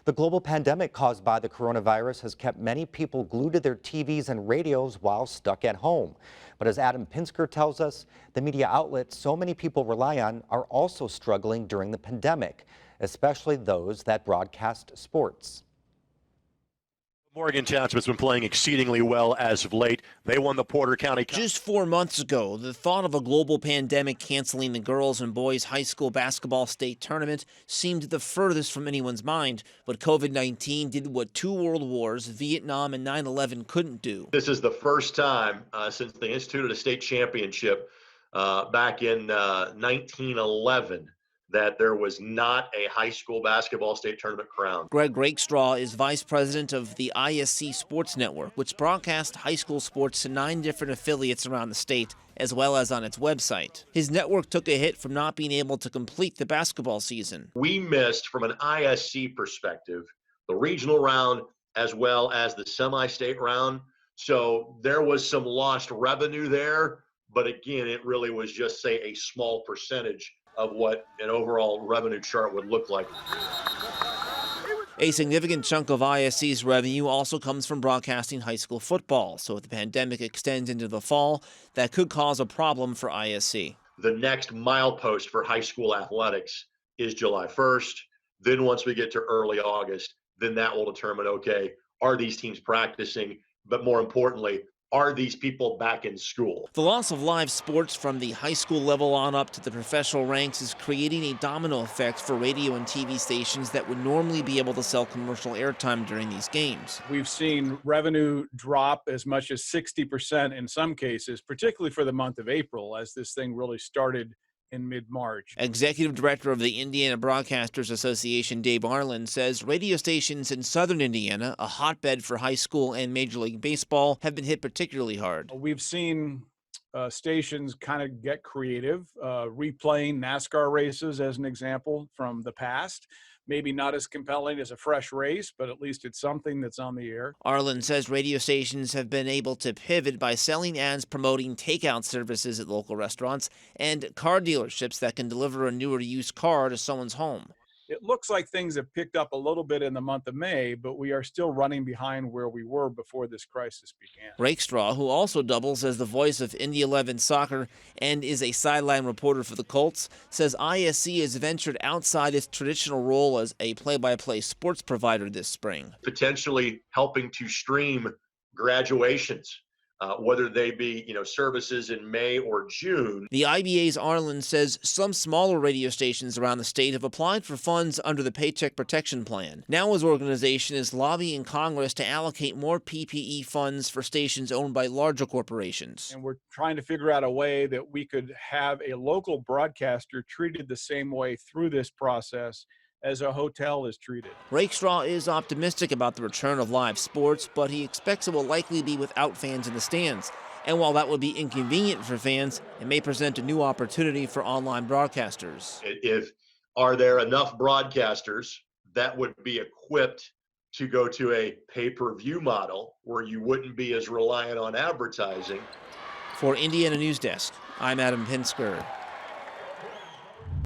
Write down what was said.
The global pandemic caused by the coronavirus has kept many people glued to their TVs and radios while stuck at home. But as Adam Pinsker tells us, the media outlets so many people rely on are also struggling during the pandemic, especially those that broadcast sports. Morgantown's been playing exceedingly well as of late. They won the Porter County. Just 4 months ago, the thought of a global pandemic canceling the girls' and boys' high school basketball state tournament seemed the furthest from anyone's mind. But COVID-19 did what 2 world wars, Vietnam and 9/11, couldn't do. This is the first time since they instituted a state championship back in 1911 that there was not a high school basketball state tournament crowned. Greg Rakestraw is vice president of the ISC Sports Network, which broadcasts high school sports to 9 different affiliates around the state, as well as on its website. His network took a hit from not being able to complete the basketball season. We missed, from an ISC perspective, the regional round as well as the semi-state round. So there was some lost revenue there, but again, it really was just, say, a small percentage of what an overall revenue chart would look like. A significant chunk of ISC's revenue also comes from broadcasting high school football. So if the pandemic extends into the fall, that could cause a problem for ISC. The next milepost for high school athletics is July 1st. Then once we get to early August, then that will determine, okay, are these teams practicing? But more importantly, are these people back in school? The loss of live sports from the high school level on up to the professional ranks is creating a domino effect for radio and TV stations that would normally be able to sell commercial airtime during these games. We've seen revenue drop as much as 60% in some cases, particularly for the month of April, as this thing really started in mid-March. Executive Director of the Indiana Broadcasters Association, Dave Arlen, says radio stations in southern Indiana, a hotbed for high school and Major League Baseball, have been hit particularly hard. We've seen stations kind of get creative, replaying NASCAR races as an example from the past. Maybe not as compelling as a fresh race, but at least it's something that's on the air. Arlen says radio stations have been able to pivot by selling ads promoting takeout services at local restaurants and car dealerships that can deliver a new or used car to someone's home. It looks like things have picked up a little bit in the month of May, but we are still running behind where we were before this crisis began. Rakestraw, who also doubles as the voice of Indy 11 soccer and is a sideline reporter for the Colts, says ISC has ventured outside its traditional role as a play-by-play sports provider this spring. Potentially helping to stream graduations, whether they be, services in May or June. The IBA's Arlen says some smaller radio stations around the state have applied for funds under the Paycheck Protection Plan. Now his organization is lobbying Congress to allocate more PPE funds for stations owned by larger corporations. And we're trying to figure out a way that we could have a local broadcaster treated the same way through this process as a hotel is treated. Rakestraw is optimistic about the return of live sports, but he expects it will likely be without fans in the stands. And while that would be inconvenient for fans, it may present a new opportunity for online broadcasters. Are there enough broadcasters that would be equipped to go to a pay-per-view model where you wouldn't be as reliant on advertising? For Indiana Newsdesk, I'm Adam Pinsker.